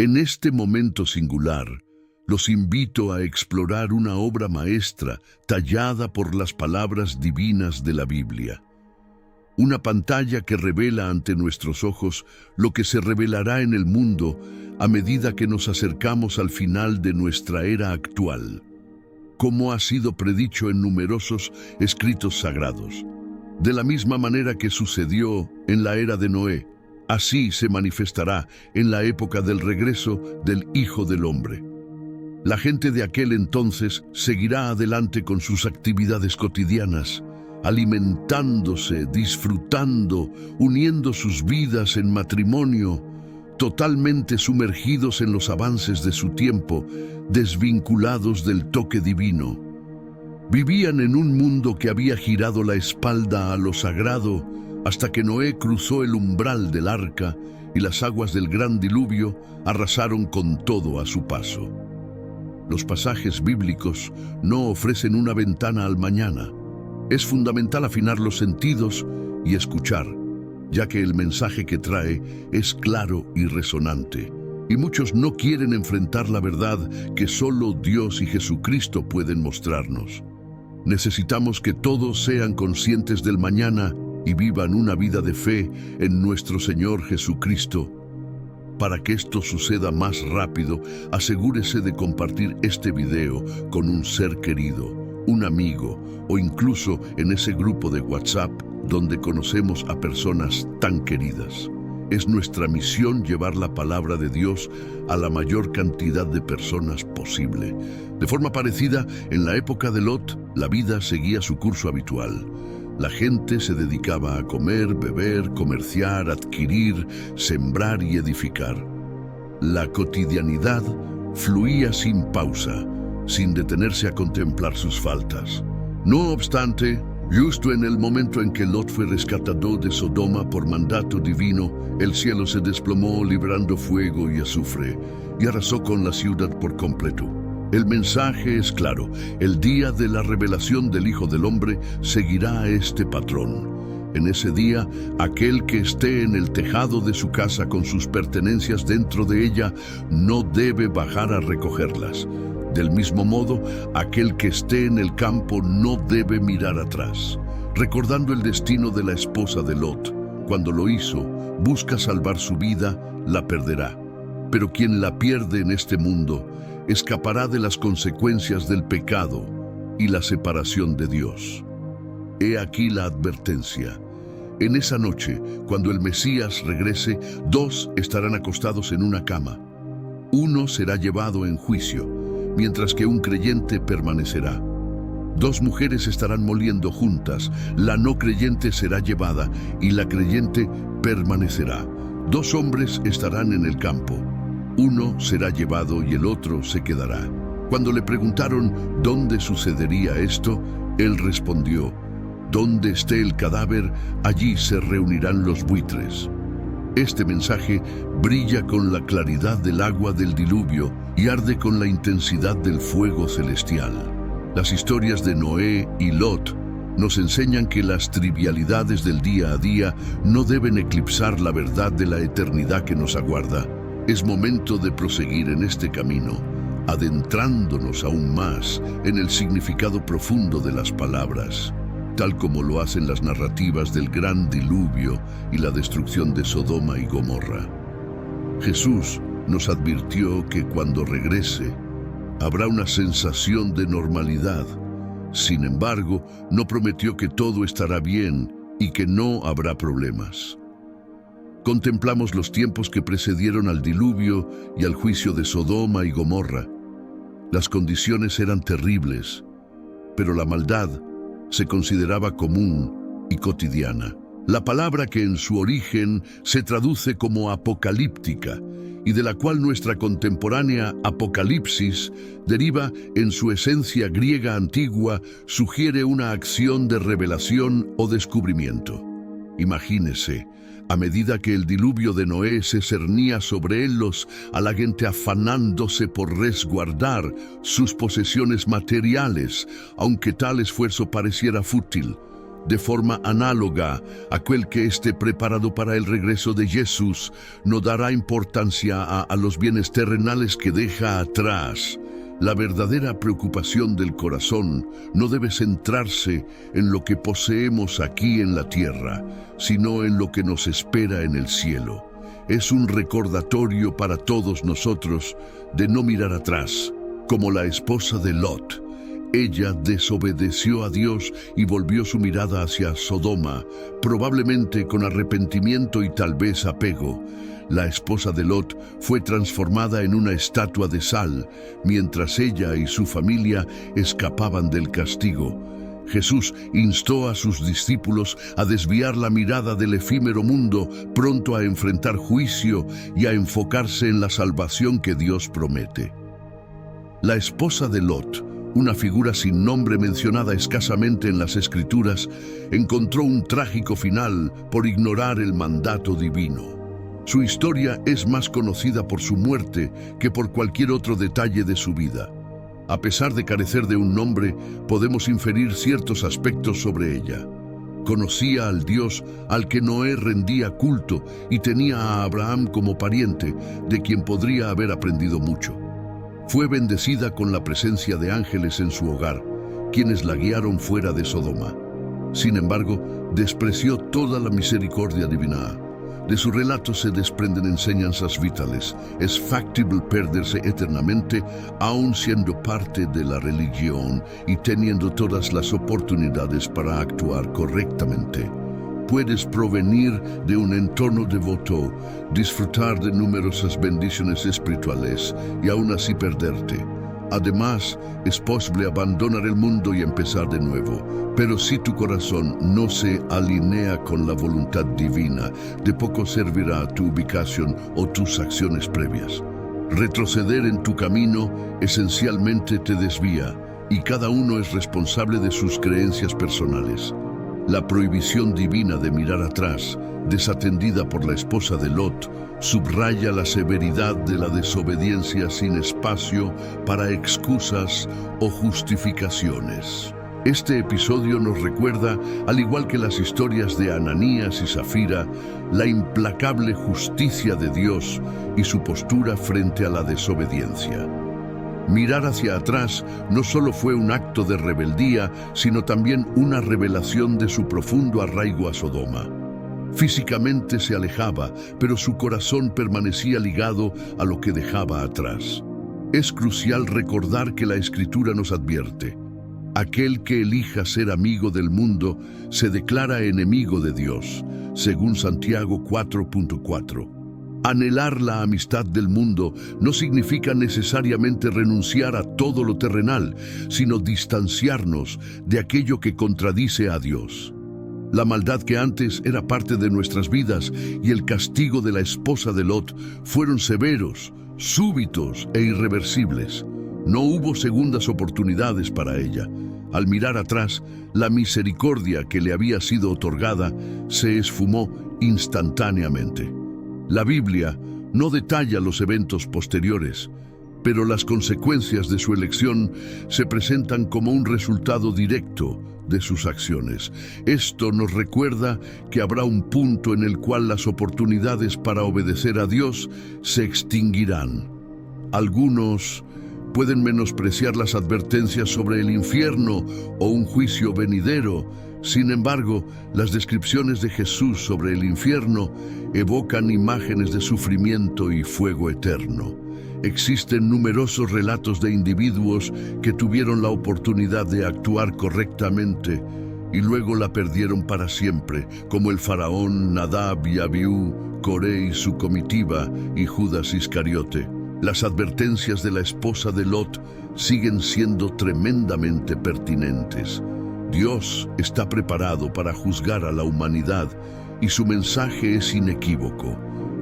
En este momento singular, los invito a explorar una obra maestra tallada por las palabras divinas de la Biblia. Una pantalla que revela ante nuestros ojos lo que se revelará en el mundo a medida que nos acercamos al final de nuestra era actual, como ha sido predicho en numerosos escritos sagrados. De la misma manera que sucedió en la era de Noé, así se manifestará en la época del regreso del Hijo del Hombre. La gente de aquel entonces seguirá adelante con sus actividades cotidianas, alimentándose, disfrutando, uniendo sus vidas en matrimonio, totalmente sumergidos en los avances de su tiempo, desvinculados del toque divino. Vivían en un mundo que había girado la espalda a lo sagrado hasta que Noé cruzó el umbral del arca y las aguas del gran diluvio arrasaron con todo a su paso. Los pasajes bíblicos no ofrecen una ventana al mañana. Es fundamental afinar los sentidos y escuchar, ya que el mensaje que trae es claro y resonante. Y muchos no quieren enfrentar la verdad que solo Dios y Jesucristo pueden mostrarnos. Necesitamos que todos sean conscientes del mañana y vivan una vida de fe en nuestro Señor Jesucristo. Para que esto suceda más rápido, asegúrese de compartir este video con un ser querido, un amigo o incluso en ese grupo de WhatsApp donde conocemos a personas tan queridas. Es nuestra misión llevar la palabra de Dios a la mayor cantidad de personas posible. De forma parecida, en la época de Lot, la vida seguía su curso habitual. La gente se dedicaba a comer, beber, comerciar, adquirir, sembrar y edificar. La cotidianidad fluía sin pausa, sin detenerse a contemplar sus faltas. No obstante, justo en el momento en que Lot fue rescatado de Sodoma por mandato divino, el cielo se desplomó liberando fuego y azufre y arrasó con la ciudad por completo. El mensaje es claro: el día de la revelación del Hijo del Hombre seguirá este patrón. En ese día, aquel que esté en el tejado de su casa con sus pertenencias dentro de ella no debe bajar a recogerlas. Del mismo modo, aquel que esté en el campo no debe mirar atrás. Recordando el destino de la esposa de Lot, cuando lo hizo, busca salvar su vida, la perderá. Pero quien la pierde en este mundo, escapará de las consecuencias del pecado y la separación de Dios. He aquí la advertencia. En esa noche, cuando el Mesías regrese, dos estarán acostados en una cama. Uno será llevado en juicio, mientras que un creyente permanecerá. Dos mujeres estarán moliendo juntas, la no creyente será llevada y la creyente permanecerá. Dos hombres estarán en el campo, uno será llevado y el otro se quedará. Cuando le preguntaron dónde sucedería esto, él respondió: donde esté el cadáver, allí se reunirán los buitres. Este mensaje brilla con la claridad del agua del diluvio y arde con la intensidad del fuego celestial. Las historias de Noé y Lot nos enseñan que las trivialidades del día a día no deben eclipsar la verdad de la eternidad que nos aguarda. Es momento de proseguir en este camino, adentrándonos aún más en el significado profundo de las palabras, tal como lo hacen las narrativas del gran diluvio y la destrucción de Sodoma y Gomorra. Jesús nos advirtió que cuando regrese, habrá una sensación de normalidad. Sin embargo, no prometió que todo estará bien y que no habrá problemas. Contemplamos los tiempos que precedieron al diluvio y al juicio de Sodoma y Gomorra. Las condiciones eran terribles, pero la maldad se consideraba común y cotidiana. La palabra que en su origen se traduce como apocalíptica y de la cual nuestra contemporánea Apocalipsis deriva en su esencia griega antigua, sugiere una acción de revelación o descubrimiento. Imagínese, a medida que el diluvio de Noé se cernía sobre ellos, a la gente afanándose por resguardar sus posesiones materiales, aunque tal esfuerzo pareciera fútil. De forma análoga, aquel que esté preparado para el regreso de Jesús no dará importancia a los bienes terrenales que deja atrás. La verdadera preocupación del corazón no debe centrarse en lo que poseemos aquí en la tierra, sino en lo que nos espera en el cielo. Es un recordatorio para todos nosotros de no mirar atrás, como la esposa de Lot. Ella desobedeció a Dios y volvió su mirada hacia Sodoma, probablemente con arrepentimiento y tal vez apego. La esposa de Lot fue transformada en una estatua de sal, mientras ella y su familia escapaban del castigo. Jesús instó a sus discípulos a desviar la mirada del efímero mundo, pronto a enfrentar juicio y a enfocarse en la salvación que Dios promete. La esposa de Lot, una figura sin nombre mencionada escasamente en las Escrituras, encontró un trágico final por ignorar el mandato divino. Su historia es más conocida por su muerte que por cualquier otro detalle de su vida. A pesar de carecer de un nombre, podemos inferir ciertos aspectos sobre ella. Conocía al Dios al que Noé rendía culto y tenía a Abraham como pariente, de quien podría haber aprendido mucho. Fue bendecida con la presencia de ángeles en su hogar, quienes la guiaron fuera de Sodoma. Sin embargo, despreció toda la misericordia divina. De su relato se desprenden enseñanzas vitales. Es factible perderse eternamente, aun siendo parte de la religión y teniendo todas las oportunidades para actuar correctamente. Puedes provenir de un entorno devoto, disfrutar de numerosas bendiciones espirituales y aún así perderte. Además, es posible abandonar el mundo y empezar de nuevo. Pero si tu corazón no se alinea con la voluntad divina, de poco servirá tu ubicación o tus acciones previas. Retroceder en tu camino esencialmente te desvía, y cada uno es responsable de sus creencias personales. La prohibición divina de mirar atrás, desatendida por la esposa de Lot, subraya la severidad de la desobediencia sin espacio para excusas o justificaciones. Este episodio nos recuerda, al igual que las historias de Ananías y Zafira, la implacable justicia de Dios y su postura frente a la desobediencia. Mirar hacia atrás no solo fue un acto de rebeldía, sino también una revelación de su profundo arraigo a Sodoma. Físicamente se alejaba, pero su corazón permanecía ligado a lo que dejaba atrás. Es crucial recordar que la Escritura nos advierte: aquel que elija ser amigo del mundo se declara enemigo de Dios, según Santiago 4.4. Anhelar la amistad del mundo no significa necesariamente renunciar a todo lo terrenal, sino distanciarnos de aquello que contradice a Dios. La maldad que antes era parte de nuestras vidas y el castigo de la esposa de Lot fueron severos, súbitos e irreversibles. No hubo segundas oportunidades para ella. Al mirar atrás, la misericordia que le había sido otorgada se esfumó instantáneamente. La Biblia no detalla los eventos posteriores, pero las consecuencias de su elección se presentan como un resultado directo de sus acciones. Esto nos recuerda que habrá un punto en el cual las oportunidades para obedecer a Dios se extinguirán. Algunos pueden menospreciar las advertencias sobre el infierno o un juicio venidero. Sin embargo, las descripciones de Jesús sobre el infierno evocan imágenes de sufrimiento y fuego eterno. Existen numerosos relatos de individuos que tuvieron la oportunidad de actuar correctamente y luego la perdieron para siempre, como el faraón Nadab y Abiú, Coré y su comitiva, y Judas Iscariote. Las advertencias de la esposa de Lot siguen siendo tremendamente pertinentes. Dios está preparado para juzgar a la humanidad y su mensaje es inequívoco.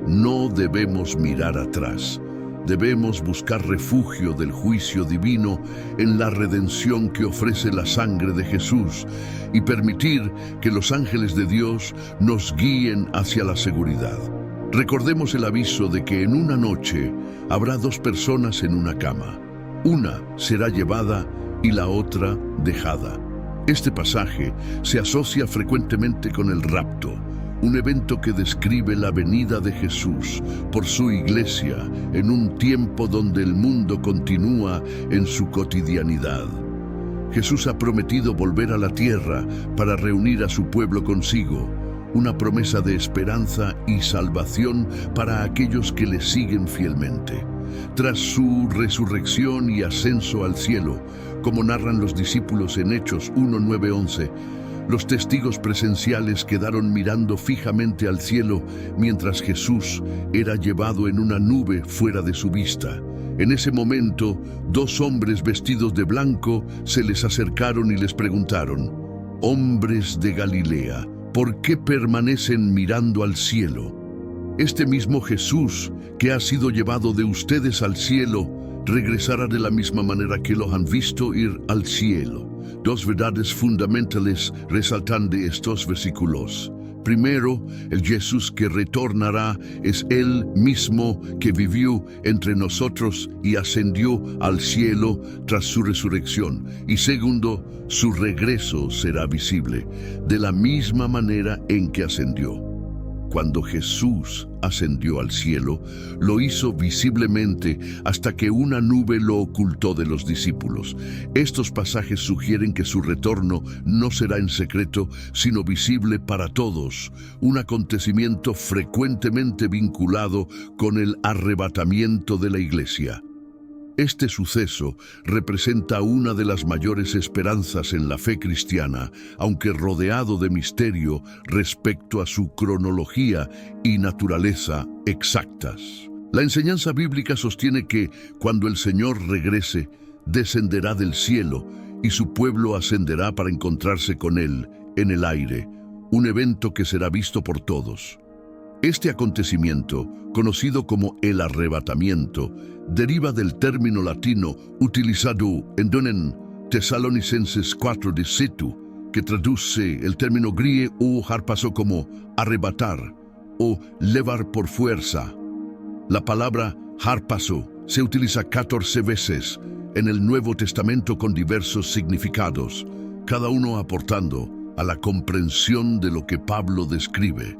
No debemos mirar atrás. Debemos buscar refugio del juicio divino en la redención que ofrece la sangre de Jesús y permitir que los ángeles de Dios nos guíen hacia la seguridad. Recordemos el aviso de que en una noche habrá dos personas en una cama. Una será llevada y la otra dejada. Este pasaje se asocia frecuentemente con el rapto, un evento que describe la venida de Jesús por su iglesia en un tiempo donde el mundo continúa en su cotidianidad. Jesús ha prometido volver a la tierra para reunir a su pueblo consigo, una promesa de esperanza y salvación para aquellos que le siguen fielmente. Tras su resurrección y ascenso al cielo, como narran los discípulos en Hechos 1:9-11, los testigos presenciales quedaron mirando fijamente al cielo mientras Jesús era llevado en una nube fuera de su vista. En ese momento, dos hombres vestidos de blanco se les acercaron y les preguntaron: «Hombres de Galilea, ¿por qué permanecen mirando al cielo? Este mismo Jesús que ha sido llevado de ustedes al cielo regresará de la misma manera que lo han visto ir al cielo». Dos verdades fundamentales resaltan de estos versículos. Primero, el Jesús que retornará es Él mismo que vivió entre nosotros y ascendió al cielo tras su resurrección. Y segundo, su regreso será visible, de la misma manera en que ascendió. Cuando Jesús ascendió al cielo, lo hizo visiblemente hasta que una nube lo ocultó de los discípulos. Estos pasajes sugieren que su retorno no será en secreto, sino visible para todos, un acontecimiento frecuentemente vinculado con el arrebatamiento de la iglesia. Este suceso representa una de las mayores esperanzas en la fe cristiana, aunque rodeado de misterio respecto a su cronología y naturaleza exactas. La enseñanza bíblica sostiene que, cuando el Señor regrese, descenderá del cielo y su pueblo ascenderá para encontrarse con Él en el aire, un evento que será visto por todos. Este acontecimiento, conocido como el arrebatamiento, deriva del término latino utilizado en Tesalonicenses 4:17, que traduce el término griego o harpazo como arrebatar o llevar por fuerza. La palabra harpazo se utiliza 14 veces en el Nuevo Testamento con diversos significados, cada uno aportando a la comprensión de lo que Pablo describe.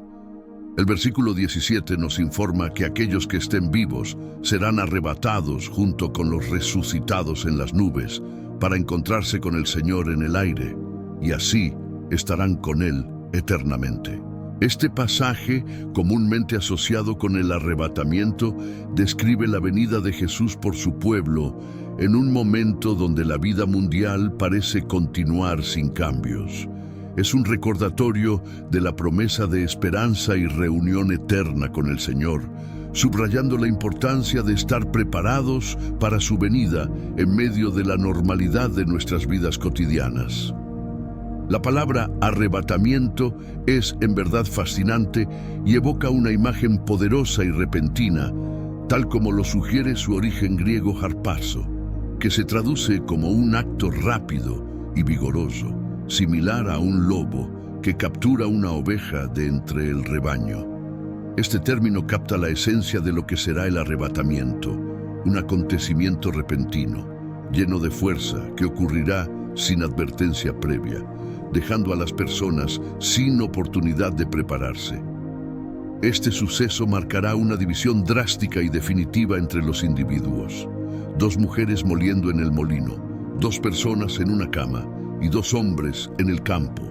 El versículo 17 nos informa que aquellos que estén vivos serán arrebatados junto con los resucitados en las nubes para encontrarse con el Señor en el aire, y así estarán con Él eternamente. Este pasaje, comúnmente asociado con el arrebatamiento, describe la venida de Jesús por su pueblo en un momento donde la vida mundial parece continuar sin cambios. Es un recordatorio de la promesa de esperanza y reunión eterna con el Señor, subrayando la importancia de estar preparados para su venida en medio de la normalidad de nuestras vidas cotidianas. La palabra arrebatamiento es en verdad fascinante y evoca una imagen poderosa y repentina, tal como lo sugiere su origen griego harpazo, que se traduce como un acto rápido y vigoroso, similar a un lobo que captura una oveja de entre el rebaño. Este término capta la esencia de lo que será el arrebatamiento, un acontecimiento repentino, lleno de fuerza, que ocurrirá sin advertencia previa, dejando a las personas sin oportunidad de prepararse. Este suceso marcará una división drástica y definitiva entre los individuos. Dos mujeres moliendo en el molino, dos personas en una cama y dos hombres en el campo.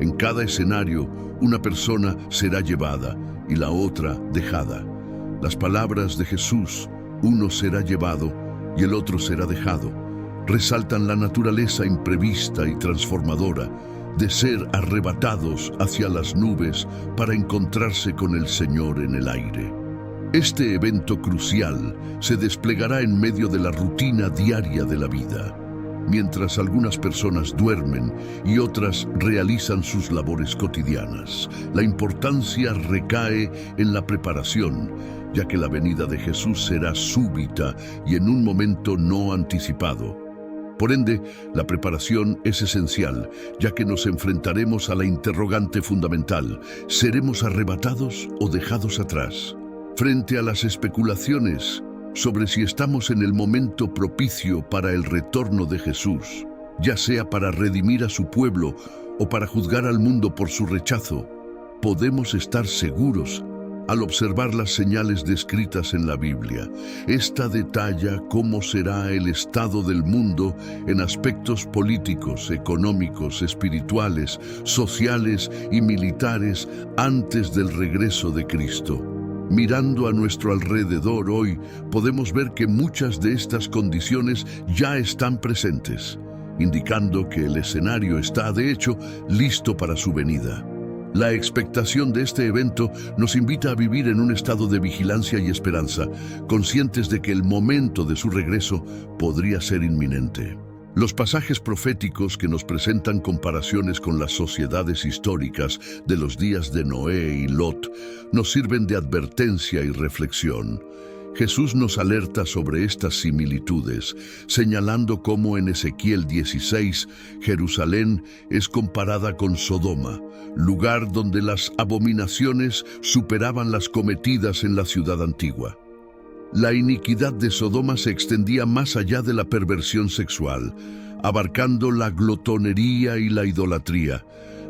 En cada escenario, una persona será llevada y la otra dejada. Las palabras de Jesús, uno será llevado y el otro será dejado, resaltan la naturaleza imprevista y transformadora de ser arrebatados hacia las nubes para encontrarse con el Señor en el aire. Este evento crucial se desplegará en medio de la rutina diaria de la vida, mientras algunas personas duermen y otras realizan sus labores cotidianas. La importancia recae en la preparación, ya que la venida de Jesús será súbita y en un momento no anticipado. Por ende, la preparación es esencial, ya que nos enfrentaremos a la interrogante fundamental: ¿seremos arrebatados o dejados atrás? Frente a las especulaciones sobre si estamos en el momento propicio para el retorno de Jesús, ya sea para redimir a su pueblo o para juzgar al mundo por su rechazo, podemos estar seguros al observar las señales descritas en la Biblia. Esta detalla cómo será el estado del mundo en aspectos políticos, económicos, espirituales, sociales y militares antes del regreso de Cristo. Mirando a nuestro alrededor hoy, podemos ver que muchas de estas condiciones ya están presentes, indicando que el escenario está, de hecho, listo para su venida. La expectación de este evento nos invita a vivir en un estado de vigilancia y esperanza, conscientes de que el momento de su regreso podría ser inminente. Los pasajes proféticos que nos presentan comparaciones con las sociedades históricas de los días de Noé y Lot nos sirven de advertencia y reflexión. Jesús nos alerta sobre estas similitudes, señalando cómo en Ezequiel 16, Jerusalén es comparada con Sodoma, lugar donde las abominaciones superaban las cometidas en la ciudad antigua. La iniquidad de Sodoma se extendía más allá de la perversión sexual, abarcando la glotonería y la idolatría,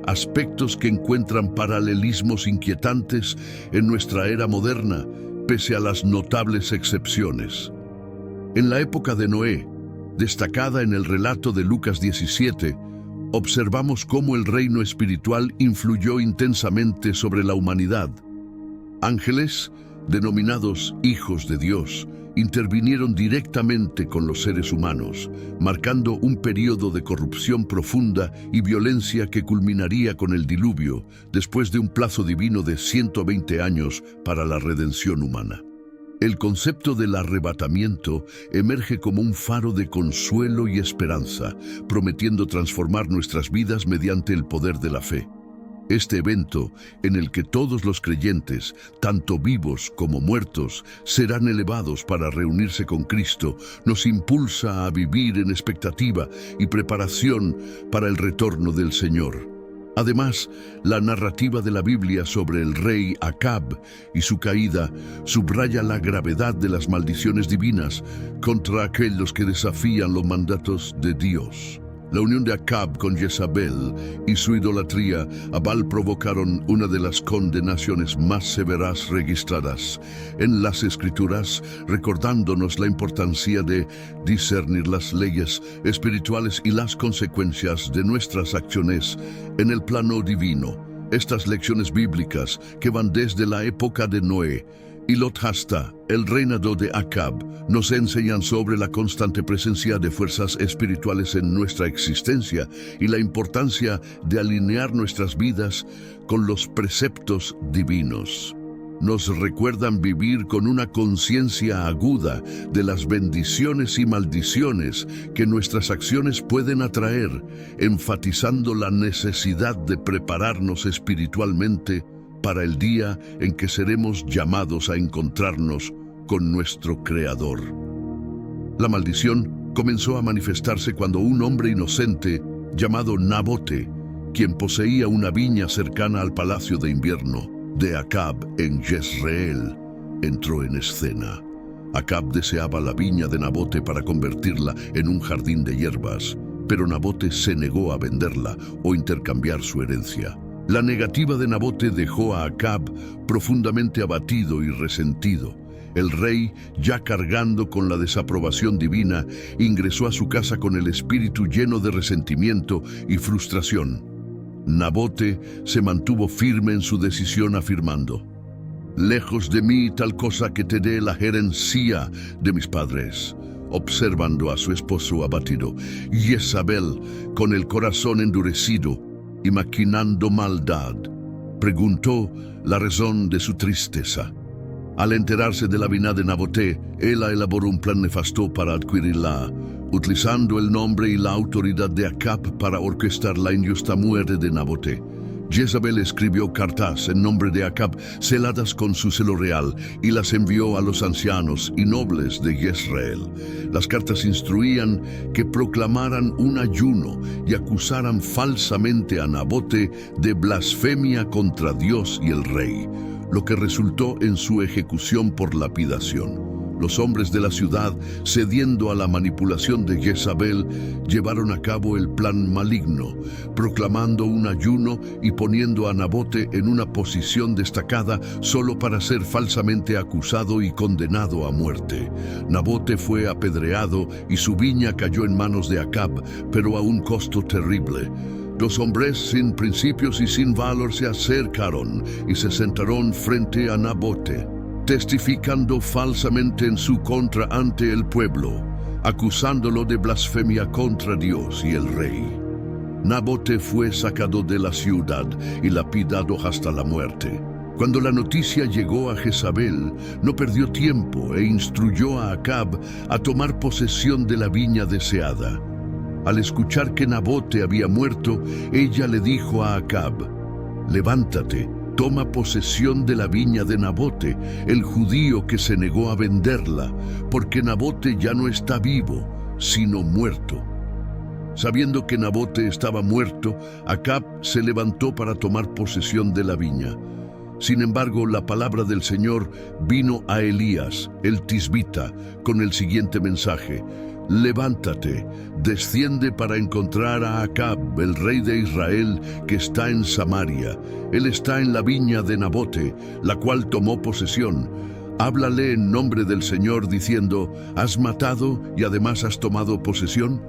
aspectos que encuentran paralelismos inquietantes en nuestra era moderna, pese a las notables excepciones. En la época de Noé, destacada en el relato de Lucas 17, observamos cómo el reino espiritual influyó intensamente sobre la humanidad. Ángeles, denominados hijos de Dios, intervinieron directamente con los seres humanos, marcando un período de corrupción profunda y violencia que culminaría con el diluvio, después de un plazo divino de 120 años para la redención humana. El concepto del arrebatamiento emerge como un faro de consuelo y esperanza, prometiendo transformar nuestras vidas mediante el poder de la fe. Este evento, en el que todos los creyentes, tanto vivos como muertos, serán elevados para reunirse con Cristo, nos impulsa a vivir en expectativa y preparación para el retorno del Señor. Además, la narrativa de la Biblia sobre el rey Acab y su caída subraya la gravedad de las maldiciones divinas contra aquellos que desafían los mandatos de Dios. La unión de Acab con Jezabel y su idolatría a Baal provocaron una de las condenaciones más severas registradas en las Escrituras, recordándonos la importancia de discernir las leyes espirituales y las consecuencias de nuestras acciones en el plano divino. Estas lecciones bíblicas, que van desde la época de Noé y Lot hasta el reinado de Acab, nos enseñan sobre la constante presencia de fuerzas espirituales en nuestra existencia y la importancia de alinear nuestras vidas con los preceptos divinos. Nos recuerdan vivir con una conciencia aguda de las bendiciones y maldiciones que nuestras acciones pueden atraer, enfatizando la necesidad de prepararnos espiritualmente para el día en que seremos llamados a encontrarnos con nuestro Creador. La maldición comenzó a manifestarse cuando un hombre inocente llamado Nabote, quien poseía una viña cercana al palacio de invierno de Acab en Jezreel, entró en escena. Acab deseaba la viña de Nabote para convertirla en un jardín de hierbas, pero Nabote se negó a venderla o intercambiar su herencia. La negativa de Nabote dejó a Acab profundamente abatido y resentido. El rey, ya cargando con la desaprobación divina, ingresó a su casa con el espíritu lleno de resentimiento y frustración. Nabote se mantuvo firme en su decisión, afirmando: «Lejos de mí tal cosa que te dé la herencia de mis padres». Observando a su esposo abatido, Jezabel, con el corazón endurecido y maquinando maldad, preguntó la razón de su tristeza. Al enterarse de la viña de Nabote, ella elaboró un plan nefasto para adquirirla, utilizando el nombre y la autoridad de Acab para orquestar la injusta muerte de Nabote. Jezabel escribió cartas en nombre de Acab, seladas con su celo real, y las envió a los ancianos y nobles de Jezreel. Las cartas instruían que proclamaran un ayuno y acusaran falsamente a Nabote de blasfemia contra Dios y el rey, lo que resultó en su ejecución por lapidación. Los hombres de la ciudad, cediendo a la manipulación de Jezabel, llevaron a cabo el plan maligno, proclamando un ayuno y poniendo a Nabote en una posición destacada solo para ser falsamente acusado y condenado a muerte. Nabote fue apedreado y su viña cayó en manos de Acab, pero a un costo terrible. Los hombres sin principios y sin valor se acercaron y se sentaron frente a Nabote, testificando falsamente en su contra ante el pueblo, acusándolo de blasfemia contra Dios y el rey. Nabote fue sacado de la ciudad y lapidado hasta la muerte. Cuando la noticia llegó a Jezabel, no perdió tiempo e instruyó a Acab a tomar posesión de la viña deseada. Al escuchar que Nabote había muerto, ella le dijo a Acab: «Levántate, toma posesión de la viña de Nabote, el judío que se negó a venderla, porque Nabote ya no está vivo, sino muerto». Sabiendo que Nabote estaba muerto, Acab se levantó para tomar posesión de la viña. Sin embargo, la palabra del Señor vino a Elías, el tisbita, con el siguiente mensaje: «Levántate, desciende para encontrar a Acab, el rey de Israel, que está en Samaria. Él está en la viña de Nabote, la cual tomó posesión. Háblale en nombre del Señor diciendo: ¿Has matado y además has tomado posesión?».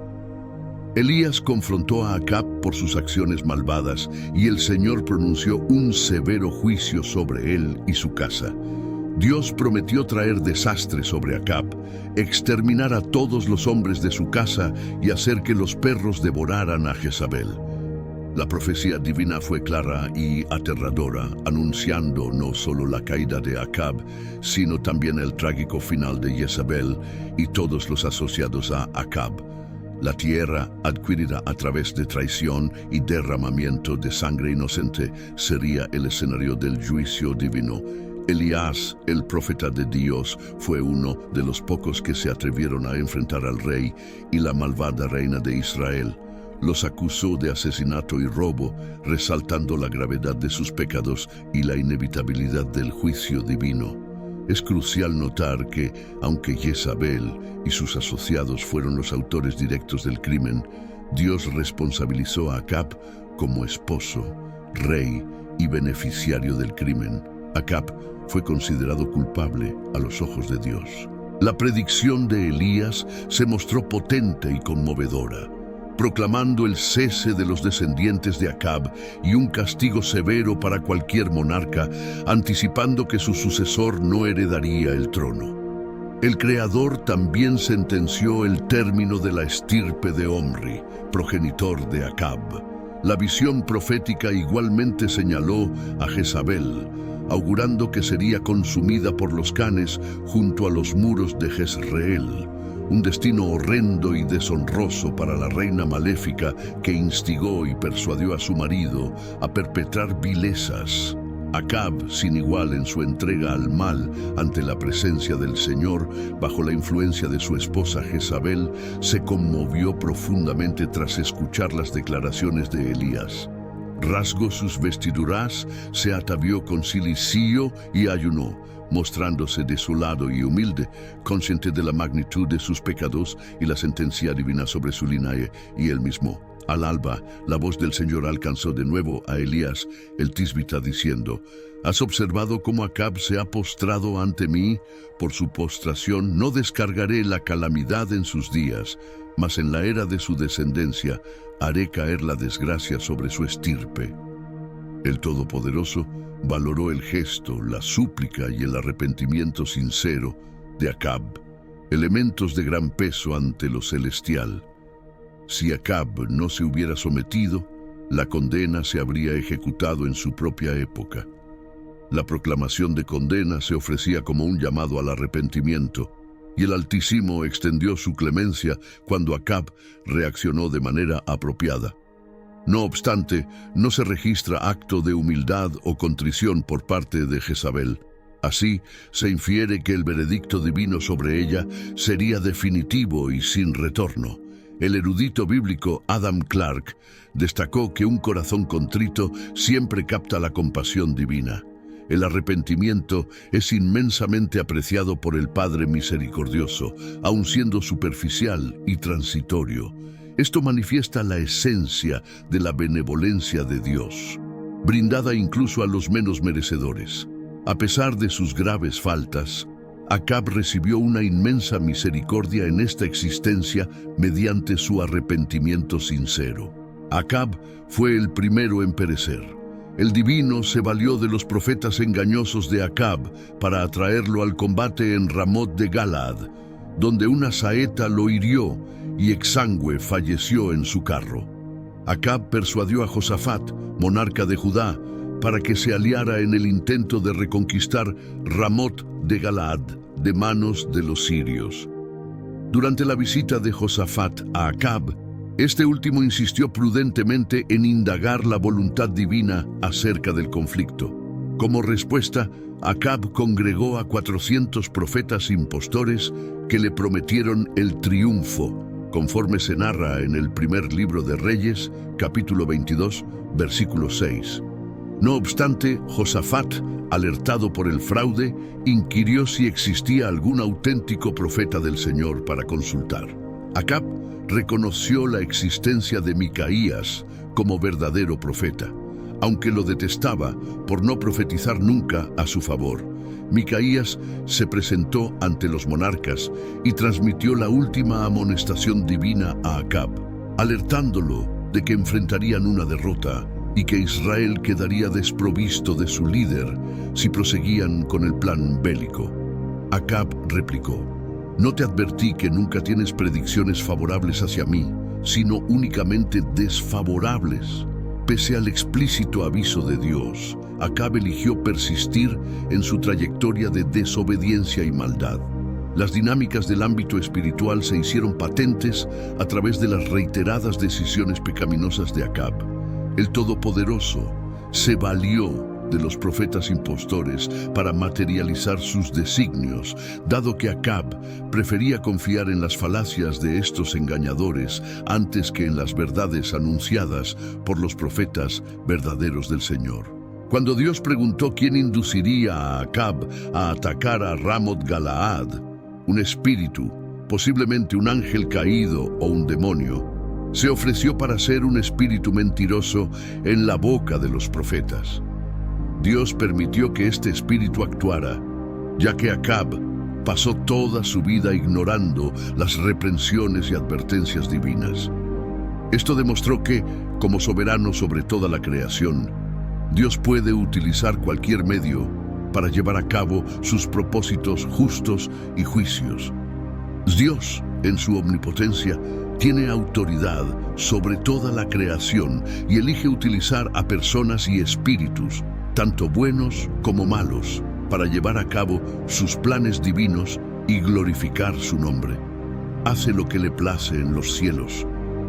Elías confrontó a Acab por sus acciones malvadas y el Señor pronunció un severo juicio sobre él y su casa. Dios prometió traer desastre sobre Acab, exterminar a todos los hombres de su casa y hacer que los perros devoraran a Jezabel. La profecía divina fue clara y aterradora, anunciando no solo la caída de Acab, sino también el trágico final de Jezabel y todos los asociados a Acab. La tierra, adquirida a través de traición y derramamiento de sangre inocente, sería el escenario del juicio divino. Elías, el profeta de Dios, fue uno de los pocos que se atrevieron a enfrentar al rey y la malvada reina de Israel. Los acusó de asesinato y robo, resaltando la gravedad de sus pecados y la inevitabilidad del juicio divino. Es crucial notar que, aunque Jezabel y sus asociados fueron los autores directos del crimen, Dios responsabilizó a Acab como esposo, rey y beneficiario del crimen. Acab fue considerado culpable a los ojos de Dios. La predicción de Elías se mostró potente y conmovedora, proclamando el cese de los descendientes de Acab y un castigo severo para cualquier monarca, anticipando que su sucesor no heredaría el trono. El Creador también sentenció el término de la estirpe de Omri, progenitor de Acab. La visión profética igualmente señaló a Jezabel, augurando que sería consumida por los canes junto a los muros de Jezreel, un destino horrendo y deshonroso para la reina maléfica que instigó y persuadió a su marido a perpetrar vilezas. Acab, sin igual en su entrega al mal ante la presencia del Señor, bajo la influencia de su esposa Jezabel, se conmovió profundamente tras escuchar las declaraciones de Elías. Rasgó sus vestiduras, se atavió con cilicio y ayunó, mostrándose desolado y humilde, consciente de la magnitud de sus pecados y la sentencia divina sobre su linaje y él mismo. Al alba, la voz del Señor alcanzó de nuevo a Elías, el tisbita, diciendo: ¿Has observado cómo Acab se ha postrado ante mí? Por su postración no descargaré la calamidad en sus días, mas en la era de su descendencia haré caer la desgracia sobre su estirpe. El Todopoderoso valoró el gesto, la súplica y el arrepentimiento sincero de Acab, elementos de gran peso ante lo celestial. Si Acab no se hubiera sometido, la condena se habría ejecutado en su propia época. La proclamación de condena se ofrecía como un llamado al arrepentimiento, y el Altísimo extendió su clemencia cuando Acab reaccionó de manera apropiada. No obstante, no se registra acto de humildad o contrición por parte de Jezabel. Así, se infiere que el veredicto divino sobre ella sería definitivo y sin retorno. El erudito bíblico Adam Clarke destacó que un corazón contrito siempre capta la compasión divina. El arrepentimiento es inmensamente apreciado por el Padre Misericordioso, aun siendo superficial y transitorio. Esto manifiesta la esencia de la benevolencia de Dios, brindada incluso a los menos merecedores. A pesar de sus graves faltas, Acab recibió una inmensa misericordia en esta existencia mediante su arrepentimiento sincero. Acab fue el primero en perecer. El divino se valió de los profetas engañosos de Acab para atraerlo al combate en Ramot de Galaad, donde una saeta lo hirió y exangüe falleció en su carro. Acab persuadió a Josafat, monarca de Judá, para que se aliara en el intento de reconquistar Ramot de Galaad de manos de los sirios. Durante la visita de Josafat a Acab, este último insistió prudentemente en indagar la voluntad divina acerca del conflicto. Como respuesta, Acab congregó a 400 profetas impostores que le prometieron el triunfo, conforme se narra en el primer libro de Reyes, capítulo 22, versículo 6. No obstante, Josafat, alertado por el fraude, inquirió si existía algún auténtico profeta del Señor para consultar. Acab reconoció la existencia de Micaías como verdadero profeta, aunque lo detestaba por no profetizar nunca a su favor. Micaías se presentó ante los monarcas y transmitió la última amonestación divina a Acab, alertándolo de que enfrentarían una derrota y que Israel quedaría desprovisto de su líder si proseguían con el plan bélico. Acab replicó: «No te advertí que nunca tienes predicciones favorables hacia mí, sino únicamente desfavorables». Pese al explícito aviso de Dios, Acab eligió persistir en su trayectoria de desobediencia y maldad. Las dinámicas del ámbito espiritual se hicieron patentes a través de las reiteradas decisiones pecaminosas de Acab. El Todopoderoso se valió de los profetas impostores para materializar sus designios, dado que Acab prefería confiar en las falacias de estos engañadores antes que en las verdades anunciadas por los profetas verdaderos del Señor. Cuando Dios preguntó quién induciría a Acab a atacar a Ramot Galaad, un espíritu, posiblemente un ángel caído o un demonio, se ofreció para ser un espíritu mentiroso en la boca de los profetas. Dios permitió que este espíritu actuara, ya que Acab pasó toda su vida ignorando las reprensiones y advertencias divinas. Esto demostró que, como soberano sobre toda la creación, Dios puede utilizar cualquier medio para llevar a cabo sus propósitos justos y juicios. Dios, en su omnipotencia, tiene autoridad sobre toda la creación y elige utilizar a personas y espíritus, tanto buenos como malos, para llevar a cabo sus planes divinos y glorificar su nombre. Hace lo que le place en los cielos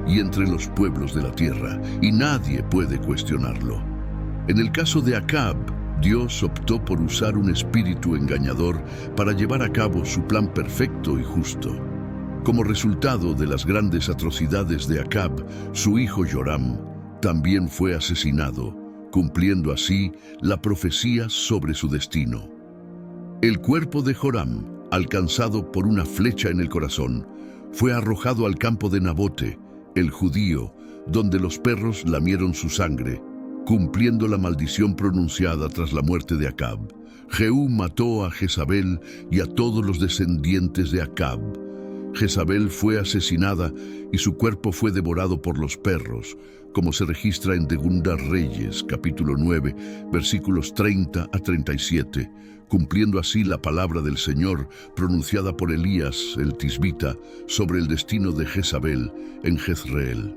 y entre los pueblos de la tierra, y nadie puede cuestionarlo. En el caso de Acab, Dios optó por usar un espíritu engañador para llevar a cabo su plan perfecto y justo. Como resultado de las grandes atrocidades de Acab, su hijo Joram también fue asesinado, cumpliendo así la profecía sobre su destino. El cuerpo de Joram, alcanzado por una flecha en el corazón, fue arrojado al campo de Nabote, el judío, donde los perros lamieron su sangre, cumpliendo la maldición pronunciada tras la muerte de Acab. Jehú mató a Jezabel y a todos los descendientes de Acab. Jezabel fue asesinada y su cuerpo fue devorado por los perros, como se registra en Segunda Reyes, capítulo 9, versículos 30 a 37, cumpliendo así la palabra del Señor pronunciada por Elías, el tisbita, sobre el destino de Jezabel en Jezreel.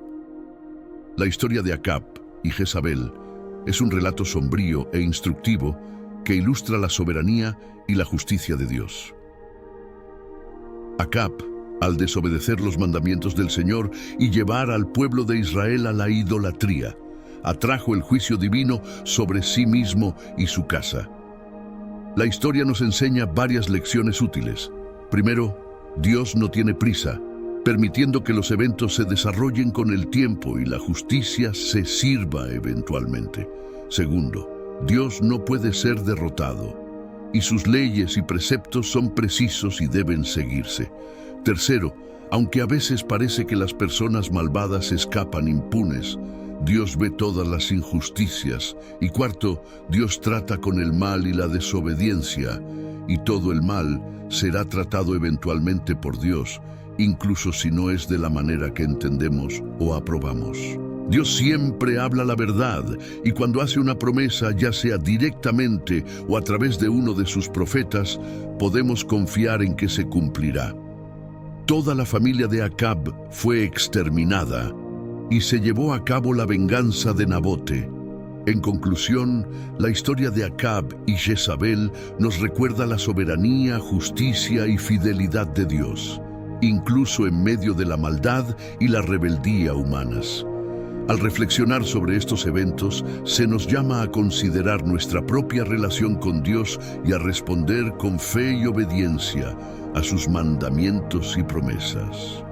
La historia de Acab y Jezabel es un relato sombrío e instructivo que ilustra la soberanía y la justicia de Dios. Acab, al desobedecer los mandamientos del Señor y llevar al pueblo de Israel a la idolatría, atrajo el juicio divino sobre sí mismo y su casa. La historia nos enseña varias lecciones útiles. Primero, Dios no tiene prisa, permitiendo que los eventos se desarrollen con el tiempo y la justicia se sirva eventualmente. Segundo, Dios no puede ser derrotado, y sus leyes y preceptos son precisos y deben seguirse. Tercero, aunque a veces parece que las personas malvadas escapan impunes, Dios ve todas las injusticias. Y cuarto, Dios trata con el mal y la desobediencia, y todo el mal será tratado eventualmente por Dios, incluso si no es de la manera que entendemos o aprobamos. Dios siempre habla la verdad, y cuando hace una promesa, ya sea directamente o a través de uno de sus profetas, podemos confiar en que se cumplirá. Toda la familia de Acab fue exterminada, y se llevó a cabo la venganza de Nabote. En conclusión, la historia de Acab y Jezabel nos recuerda la soberanía, justicia y fidelidad de Dios, incluso en medio de la maldad y la rebeldía humanas. Al reflexionar sobre estos eventos, se nos llama a considerar nuestra propia relación con Dios y a responder con fe y obediencia a sus mandamientos y promesas.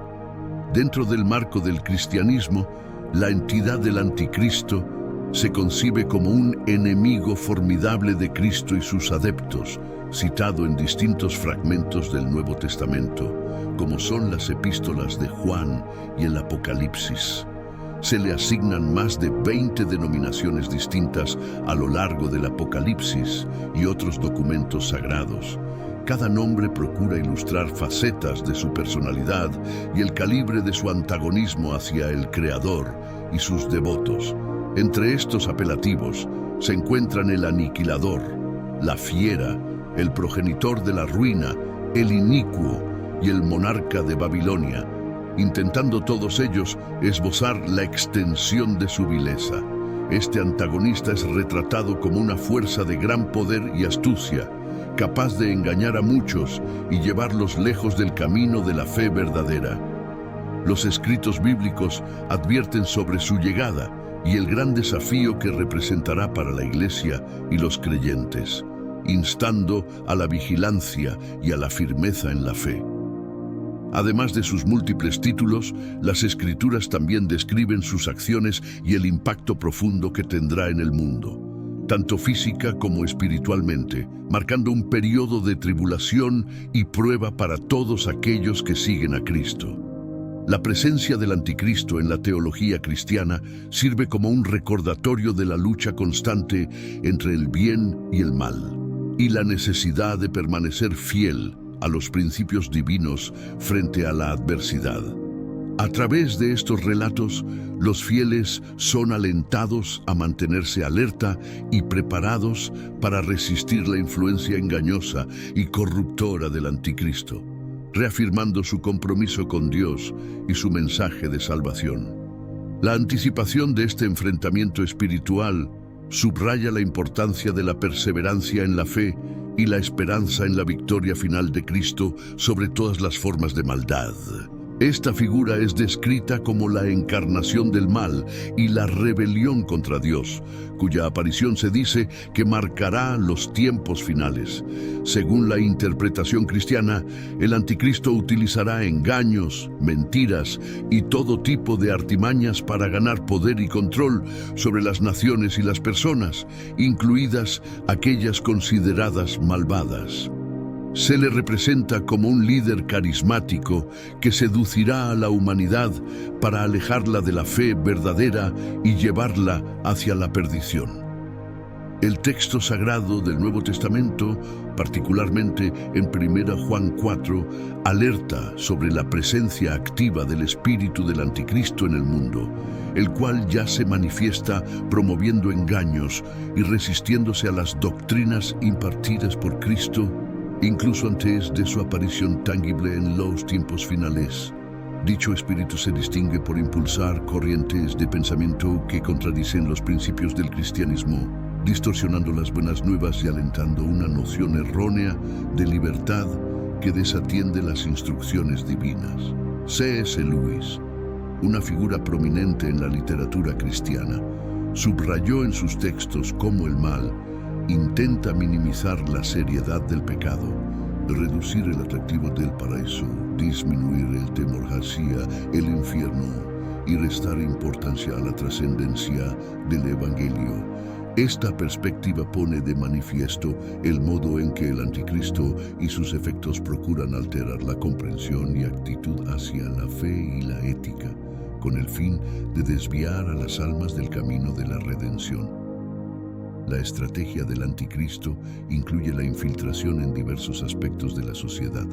Dentro del marco del cristianismo, la entidad del anticristo se concibe como un enemigo formidable de Cristo y sus adeptos, citado en distintos fragmentos del Nuevo Testamento, como son las epístolas de Juan y el Apocalipsis. Se le asignan más de 20 denominaciones distintas a lo largo del Apocalipsis y otros documentos sagrados. Cada nombre procura ilustrar facetas de su personalidad y el calibre de su antagonismo hacia el Creador y sus devotos. Entre estos apelativos se encuentran el aniquilador, la fiera, el progenitor de la ruina, el inicuo y el monarca de Babilonia, intentando todos ellos esbozar la extensión de su vileza. Este antagonista es retratado como una fuerza de gran poder y astucia, capaz de engañar a muchos y llevarlos lejos del camino de la fe verdadera. Los escritos bíblicos advierten sobre su llegada y el gran desafío que representará para la Iglesia y los creyentes, instando a la vigilancia y a la firmeza en la fe. Además de sus múltiples títulos, las Escrituras también describen sus acciones y el impacto profundo que tendrá en el mundo, tanto física como espiritualmente, marcando un periodo de tribulación y prueba para todos aquellos que siguen a Cristo. La presencia del anticristo en la teología cristiana sirve como un recordatorio de la lucha constante entre el bien y el mal, y la necesidad de permanecer fiel a los principios divinos frente a la adversidad. A través de estos relatos, los fieles son alentados a mantenerse alerta y preparados para resistir la influencia engañosa y corruptora del anticristo, reafirmando su compromiso con Dios y su mensaje de salvación. La anticipación de este enfrentamiento espiritual subraya la importancia de la perseverancia en la fe y la esperanza en la victoria final de Cristo sobre todas las formas de maldad. Esta figura es descrita como la encarnación del mal y la rebelión contra Dios, cuya aparición se dice que marcará los tiempos finales. Según la interpretación cristiana, el anticristo utilizará engaños, mentiras y todo tipo de artimañas para ganar poder y control sobre las naciones y las personas, incluidas aquellas consideradas malvadas. Se le representa como un líder carismático que seducirá a la humanidad para alejarla de la fe verdadera y llevarla hacia la perdición. El texto sagrado del Nuevo Testamento, particularmente en 1 Juan 4, alerta sobre la presencia activa del espíritu del anticristo en el mundo, el cual ya se manifiesta promoviendo engaños y resistiéndose a las doctrinas impartidas por Cristo, incluso antes de su aparición tangible en los tiempos finales. Dicho espíritu se distingue por impulsar corrientes de pensamiento que contradicen los principios del cristianismo, distorsionando las buenas nuevas y alentando una noción errónea de libertad que desatiende las instrucciones divinas. C.S. Lewis, una figura prominente en la literatura cristiana, subrayó en sus textos cómo el mal intenta minimizar la seriedad del pecado, reducir el atractivo del paraíso, disminuir el temor hacia el infierno y restar importancia a la trascendencia del Evangelio. Esta perspectiva pone de manifiesto el modo en que el anticristo y sus efectos procuran alterar la comprensión y actitud hacia la fe y la ética, con el fin de desviar a las almas del camino de la redención. La estrategia del anticristo incluye la infiltración en diversos aspectos de la sociedad,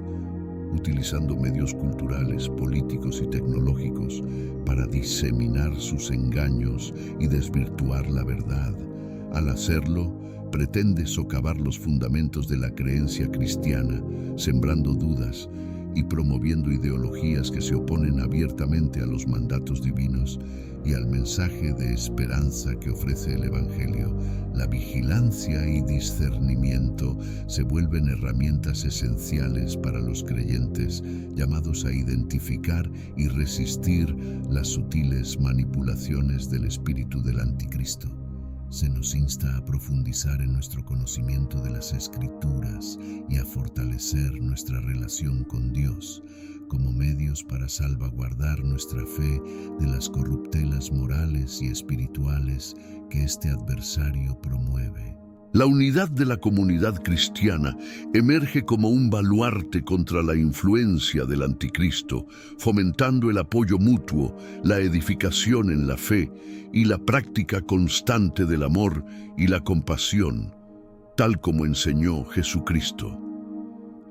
utilizando medios culturales, políticos y tecnológicos para diseminar sus engaños y desvirtuar la verdad. Al hacerlo, pretende socavar los fundamentos de la creencia cristiana, sembrando dudas y promoviendo ideologías que se oponen abiertamente a los mandatos divinos y al mensaje de esperanza que ofrece el Evangelio. La vigilancia y discernimiento se vuelven herramientas esenciales para los creyentes, llamados a identificar y resistir las sutiles manipulaciones del espíritu del anticristo. Se nos insta a profundizar en nuestro conocimiento de las Escrituras y a fortalecer nuestra relación con Dios como medios para salvaguardar nuestra fe de las corruptelas morales y espirituales que este adversario promueve. La unidad de la comunidad cristiana emerge como un baluarte contra la influencia del anticristo, fomentando el apoyo mutuo, la edificación en la fe y la práctica constante del amor y la compasión, tal como enseñó Jesucristo.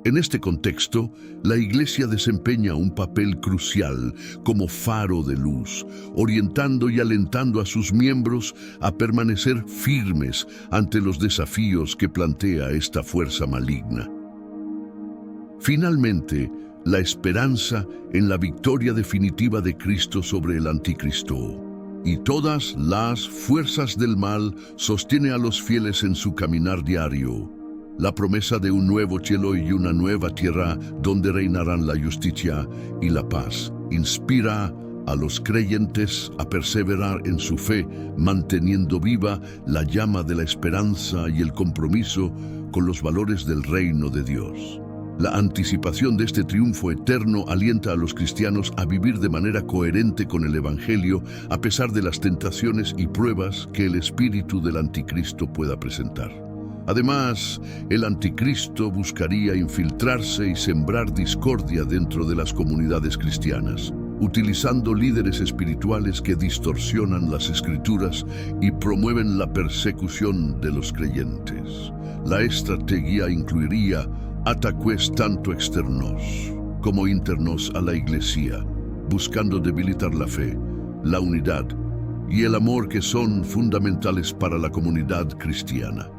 En este contexto, la Iglesia desempeña un papel crucial como faro de luz, orientando y alentando a sus miembros a permanecer firmes ante los desafíos que plantea esta fuerza maligna. Finalmente, la esperanza en la victoria definitiva de Cristo sobre el anticristo y todas las fuerzas del mal sostiene a los fieles en su caminar diario. La promesa de un nuevo cielo y una nueva tierra donde reinarán la justicia y la paz inspira a los creyentes a perseverar en su fe, manteniendo viva la llama de la esperanza y el compromiso con los valores del reino de Dios. La anticipación de este triunfo eterno alienta a los cristianos a vivir de manera coherente con el Evangelio a pesar de las tentaciones y pruebas que el espíritu del anticristo pueda presentar. Además, el anticristo buscaría infiltrarse y sembrar discordia dentro de las comunidades cristianas, utilizando líderes espirituales que distorsionan las Escrituras y promueven la persecución de los creyentes. La estrategia incluiría ataques tanto externos como internos a la Iglesia, buscando debilitar la fe, la unidad y el amor que son fundamentales para la comunidad cristiana.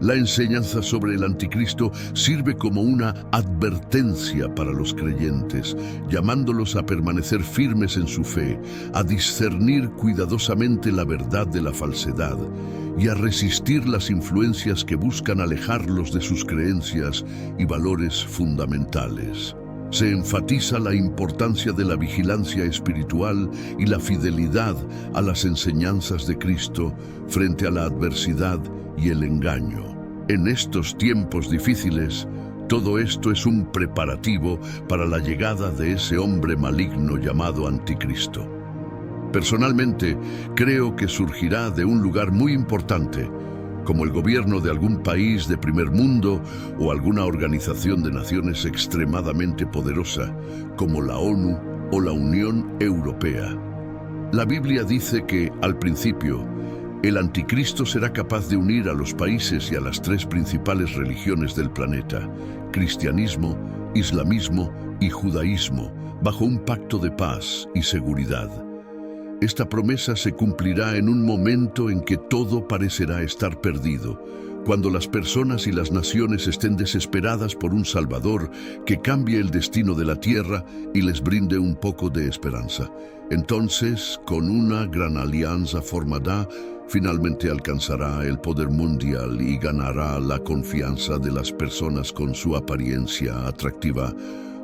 La enseñanza sobre el anticristo sirve como una advertencia para los creyentes, llamándolos a permanecer firmes en su fe, a discernir cuidadosamente la verdad de la falsedad y a resistir las influencias que buscan alejarlos de sus creencias y valores fundamentales. Se enfatiza la importancia de la vigilancia espiritual y la fidelidad a las enseñanzas de Cristo frente a la adversidad y el engaño. En estos tiempos difíciles, todo esto es un preparativo para la llegada de ese hombre maligno llamado Anticristo. Personalmente, creo que surgirá de un lugar muy importante, como el gobierno de algún país de primer mundo o alguna organización de naciones extremadamente poderosa, como la ONU o la Unión Europea. La Biblia dice que, al principio, el anticristo será capaz de unir a los países y a las tres principales religiones del planeta, cristianismo, islamismo y judaísmo, bajo un pacto de paz y seguridad. Esta promesa se cumplirá en un momento en que todo parecerá estar perdido, cuando las personas y las naciones estén desesperadas por un Salvador que cambie el destino de la tierra y les brinde un poco de esperanza. Entonces, con una gran alianza formada, finalmente alcanzará el poder mundial y ganará la confianza de las personas con su apariencia atractiva,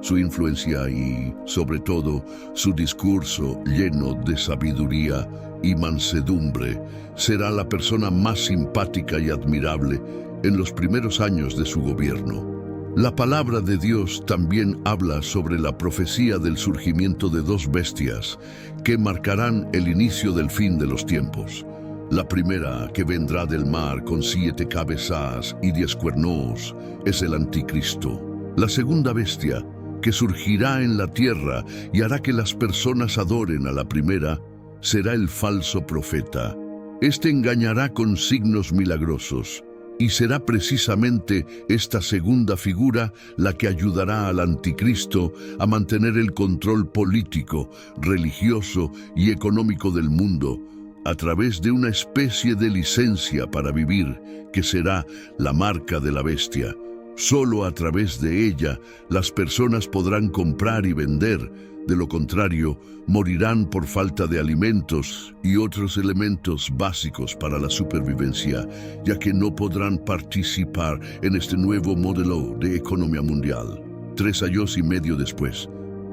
su influencia y, sobre todo, su discurso lleno de sabiduría y mansedumbre. Será la persona más simpática y admirable en los primeros años de su gobierno. La palabra de Dios también habla sobre la profecía del surgimiento de dos bestias que marcarán el inicio del fin de los tiempos. La primera, que vendrá del mar con 7 cabezas y 10 cuernos, es el anticristo. La segunda bestia, que surgirá en la tierra y hará que las personas adoren a la primera, será el falso profeta. Este engañará con signos milagrosos, y será precisamente esta segunda figura la que ayudará al anticristo a mantener el control político, religioso y económico del mundo, a través de una especie de licencia para vivir, que será la marca de la bestia. Solo a través de ella las personas podrán comprar y vender. De lo contrario, morirán por falta de alimentos y otros elementos básicos para la supervivencia, ya que no podrán participar en este nuevo modelo de economía mundial. 3 años y medio después,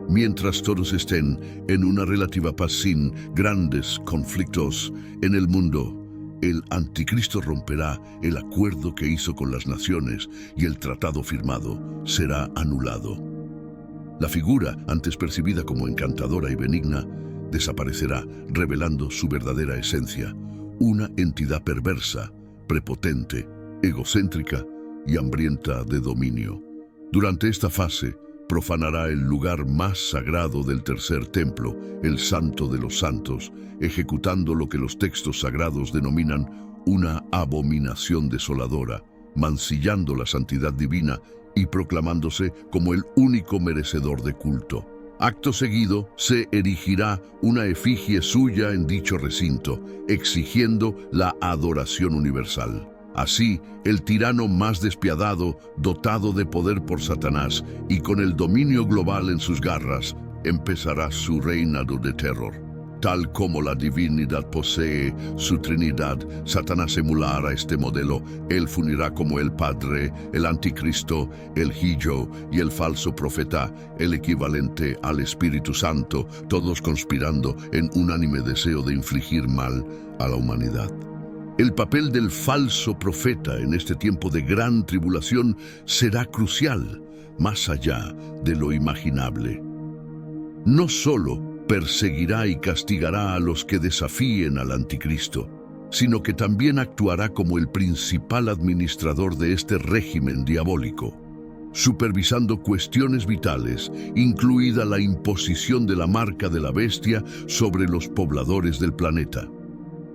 mientras todos estén en una relativa paz sin grandes conflictos en el mundo, el anticristo romperá el acuerdo que hizo con las naciones y el tratado firmado será anulado. La figura, antes percibida como encantadora y benigna, desaparecerá, revelando su verdadera esencia, una entidad perversa, prepotente, egocéntrica y hambrienta de dominio. Durante esta fase, profanará el lugar más sagrado del tercer templo, el Santo de los Santos, ejecutando lo que los textos sagrados denominan una abominación desoladora, mancillando la santidad divina y proclamándose como el único merecedor de culto. Acto seguido, se erigirá una efigie suya en dicho recinto, exigiendo la adoración universal. Así, el tirano más despiadado, dotado de poder por Satanás y con el dominio global en sus garras, empezará su reinado de terror. Tal como la divinidad posee su Trinidad, Satanás emulará este modelo. Él fundirá como el Padre, el Anticristo, el Hijo y el falso profeta, el equivalente al Espíritu Santo, todos conspirando en unánime deseo de infligir mal a la humanidad. El papel del falso profeta en este tiempo de gran tribulación será crucial, más allá de lo imaginable. No solo perseguirá y castigará a los que desafíen al anticristo, sino que también actuará como el principal administrador de este régimen diabólico, supervisando cuestiones vitales, incluida la imposición de la marca de la bestia sobre los pobladores del planeta.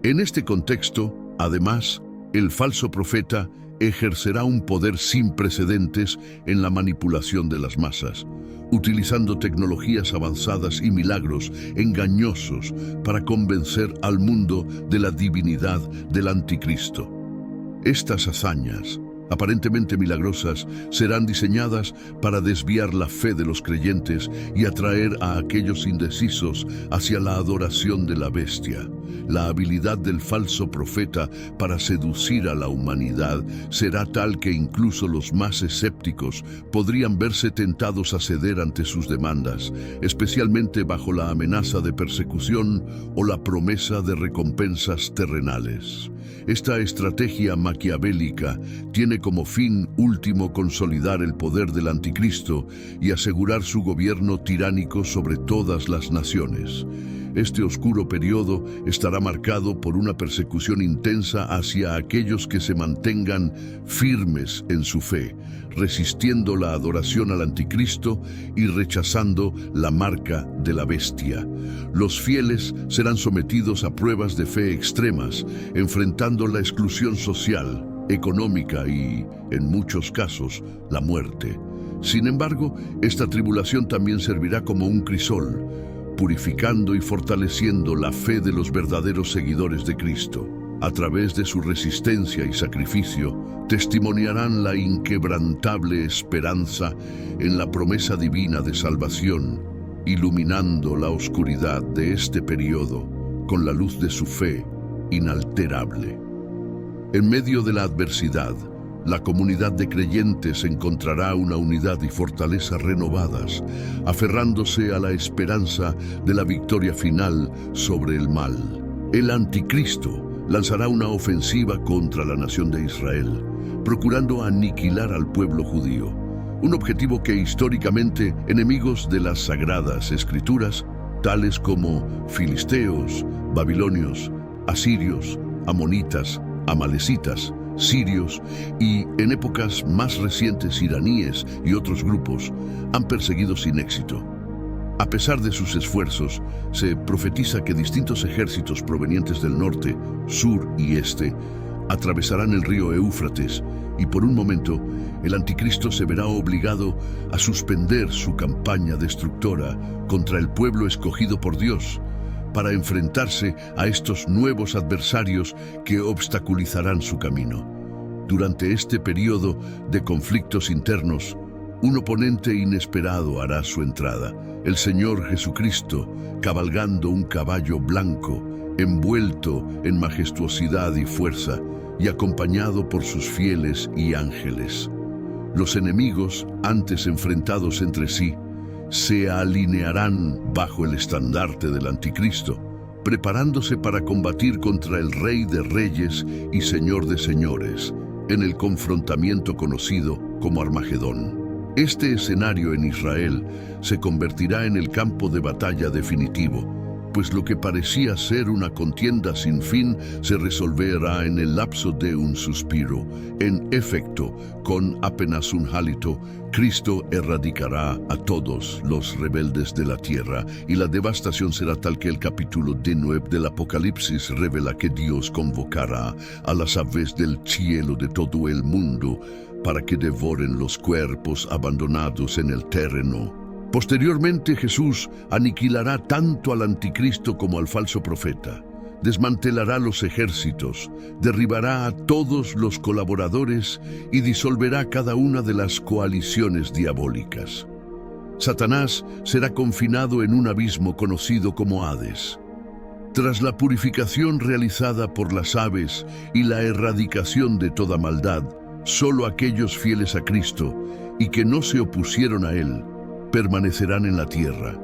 En este contexto, además, el falso profeta ejercerá un poder sin precedentes en la manipulación de las masas, utilizando tecnologías avanzadas y milagros engañosos para convencer al mundo de la divinidad del anticristo. Estas hazañas, aparentemente milagrosas, serán diseñadas para desviar la fe de los creyentes y atraer a aquellos indecisos hacia la adoración de la bestia. La habilidad del falso profeta para seducir a la humanidad será tal que incluso los más escépticos podrían verse tentados a ceder ante sus demandas, especialmente bajo la amenaza de persecución o la promesa de recompensas terrenales. Esta estrategia maquiavélica tiene como fin último consolidar el poder del anticristo y asegurar su gobierno tiránico sobre todas las naciones. Este oscuro periodo estará marcado por una persecución intensa hacia aquellos que se mantengan firmes en su fe, resistiendo la adoración al anticristo y rechazando la marca de la bestia. Los fieles serán sometidos a pruebas de fe extremas, enfrentando la exclusión social, económica y, en muchos casos, la muerte. Sin embargo, esta tribulación también servirá como un crisol, purificando y fortaleciendo la fe de los verdaderos seguidores de Cristo. A través de su resistencia y sacrificio, testimoniarán la inquebrantable esperanza en la promesa divina de salvación, iluminando la oscuridad de este periodo con la luz de su fe inalterable. En medio de la adversidad, la comunidad de creyentes encontrará una unidad y fortaleza renovadas, aferrándose a la esperanza de la victoria final sobre el mal. El anticristo lanzará una ofensiva contra la nación de Israel, procurando aniquilar al pueblo judío, un objetivo que históricamente enemigos de las sagradas escrituras, tales como filisteos, babilonios, asirios amonitas, amalecitas, sirios y, en épocas más recientes, iraníes y otros grupos han perseguido sin éxito. A pesar de sus esfuerzos, se profetiza que distintos ejércitos provenientes del norte, sur y este atravesarán el río Éufrates y por un momento el anticristo se verá obligado a suspender su campaña destructora contra el pueblo escogido por Dios para enfrentarse a estos nuevos adversarios que obstaculizarán su camino. Durante este periodo de conflictos internos, un oponente inesperado hará su entrada, el Señor Jesucristo, cabalgando un caballo blanco, envuelto en majestuosidad y fuerza, y acompañado por sus fieles y ángeles. Los enemigos, antes enfrentados entre sí, se alinearán bajo el estandarte del anticristo, preparándose para combatir contra el Rey de Reyes y Señor de Señores, en el confrontamiento conocido como Armagedón. Este escenario en Israel se convertirá en el campo de batalla definitivo, pues lo que parecía ser una contienda sin fin se resolverá en el lapso de un suspiro. En efecto, con apenas un hálito, Cristo erradicará a todos los rebeldes de la tierra, y la devastación será tal que el capítulo 19 del Apocalipsis revela que Dios convocará a las aves del cielo de todo el mundo para que devoren los cuerpos abandonados en el terreno. Posteriormente, Jesús aniquilará tanto al anticristo como al falso profeta, desmantelará los ejércitos, derribará a todos los colaboradores y disolverá cada una de las coaliciones diabólicas. Satanás será confinado en un abismo conocido como Hades. Tras la purificación realizada por las aves y la erradicación de toda maldad, solo aquellos fieles a Cristo y que no se opusieron a Él permanecerán en la tierra.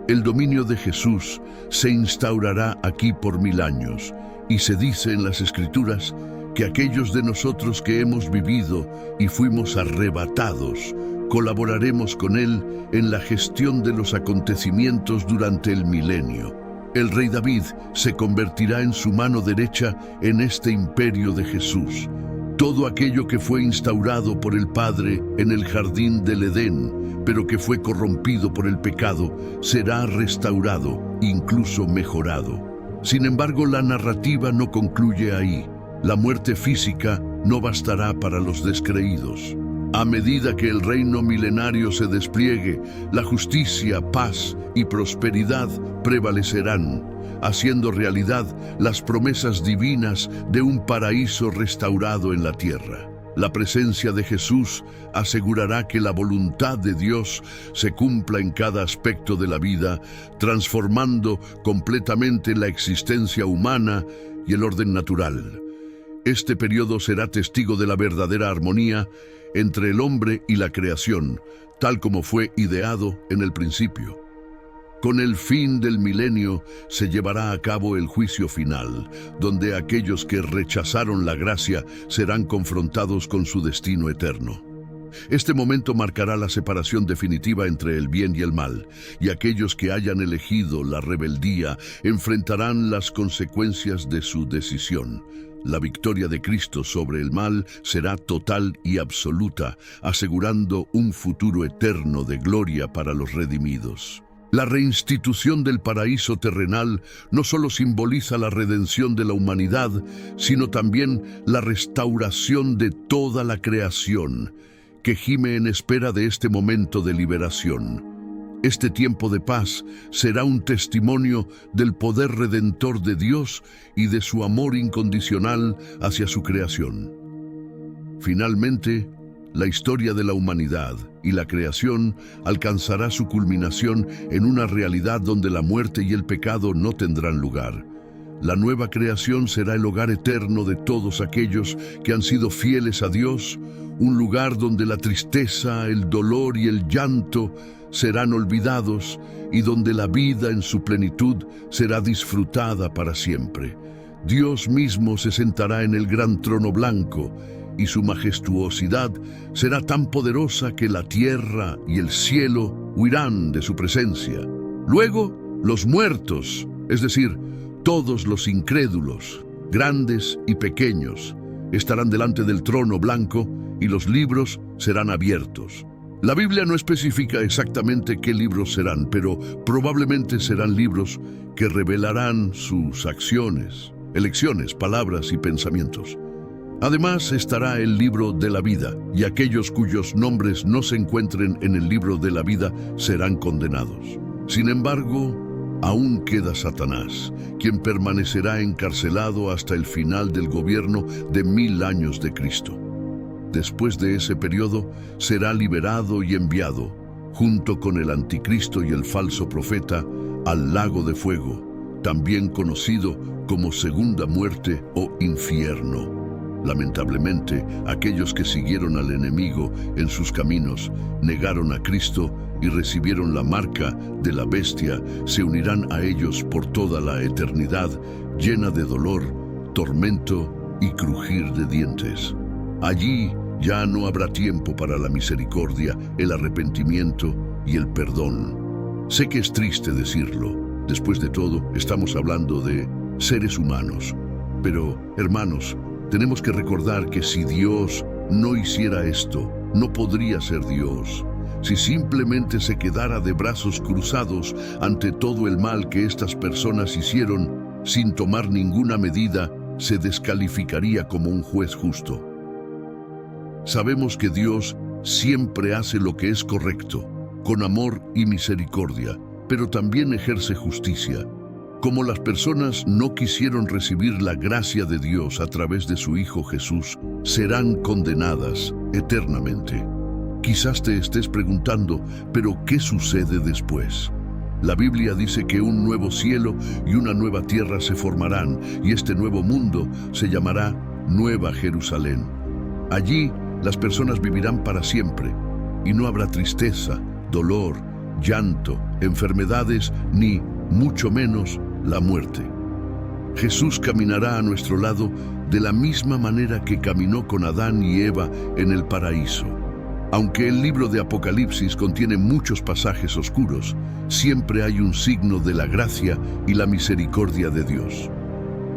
El dominio de Jesús se instaurará aquí por 1000 años, y se dice en las Escrituras que aquellos de nosotros que hemos vivido y fuimos arrebatados, colaboraremos con Él en la gestión de los acontecimientos durante el milenio. El rey David se convertirá en su mano derecha en este imperio de Jesús. Todo aquello que fue instaurado por el Padre en el jardín del Edén, pero que fue corrompido por el pecado, será restaurado, incluso mejorado. Sin embargo, la narrativa no concluye ahí. La muerte física no bastará para los descreídos. A medida que el reino milenario se despliegue, la justicia, paz y prosperidad prevalecerán, haciendo realidad las promesas divinas de un paraíso restaurado en la tierra. La presencia de Jesús asegurará que la voluntad de Dios se cumpla en cada aspecto de la vida, transformando completamente la existencia humana y el orden natural. Este periodo será testigo de la verdadera armonía entre el hombre y la creación, tal como fue ideado en el principio. Con el fin del milenio se llevará a cabo el juicio final, donde aquellos que rechazaron la gracia serán confrontados con su destino eterno. Este momento marcará la separación definitiva entre el bien y el mal, y aquellos que hayan elegido la rebeldía enfrentarán las consecuencias de su decisión. La victoria de Cristo sobre el mal será total y absoluta, asegurando un futuro eterno de gloria para los redimidos. La reinstitución del paraíso terrenal no solo simboliza la redención de la humanidad, sino también la restauración de toda la creación, que gime en espera de este momento de liberación. Este tiempo de paz será un testimonio del poder redentor de Dios y de su amor incondicional hacia su creación. Finalmente, la historia de la humanidad y la creación alcanzará su culminación en una realidad donde la muerte y el pecado no tendrán lugar. La nueva creación será el hogar eterno de todos aquellos que han sido fieles a Dios, un lugar donde la tristeza, el dolor y el llanto serán olvidados y donde la vida en su plenitud será disfrutada para siempre. Dios mismo se sentará en el gran trono blanco, y su majestuosidad será tan poderosa que la tierra y el cielo huirán de su presencia. Luego, los muertos, es decir, todos los incrédulos, grandes y pequeños, estarán delante del trono blanco y los libros serán abiertos. La Biblia no especifica exactamente qué libros serán, pero probablemente serán libros que revelarán sus acciones, elecciones, palabras y pensamientos. Además estará el libro de la vida, y aquellos cuyos nombres no se encuentren en el libro de la vida serán condenados. Sin embargo, aún queda Satanás, quien permanecerá encarcelado hasta el final del gobierno de 1000 años de Cristo. Después de ese periodo, será liberado y enviado, junto con el anticristo y el falso profeta, al lago de fuego, también conocido como segunda muerte o infierno. Lamentablemente, aquellos que siguieron al enemigo en sus caminos, negaron a Cristo y recibieron la marca de la bestia, se unirán a ellos por toda la eternidad, llena de dolor, tormento y crujir de dientes. Allí ya no habrá tiempo para la misericordia, el arrepentimiento y el perdón. Sé que es triste decirlo. Después de todo, estamos hablando de seres humanos. Pero, hermanos, tenemos que recordar que si Dios no hiciera esto, no podría ser Dios. Si simplemente se quedara de brazos cruzados ante todo el mal que estas personas hicieron, sin tomar ninguna medida, se descalificaría como un juez justo. Sabemos que Dios siempre hace lo que es correcto, con amor y misericordia, pero también ejerce justicia. Como las personas no quisieron recibir la gracia de Dios a través de su Hijo Jesús, serán condenadas eternamente. Quizás te estés preguntando, ¿pero qué sucede después? La Biblia dice que un nuevo cielo y una nueva tierra se formarán, y este nuevo mundo se llamará Nueva Jerusalén. Allí, las personas vivirán para siempre, y no habrá tristeza, dolor, llanto, enfermedades, ni, mucho menos, la muerte. Jesús caminará a nuestro lado de la misma manera que caminó con Adán y Eva en el paraíso. Aunque el libro de Apocalipsis contiene muchos pasajes oscuros, siempre hay un signo de la gracia y la misericordia de Dios.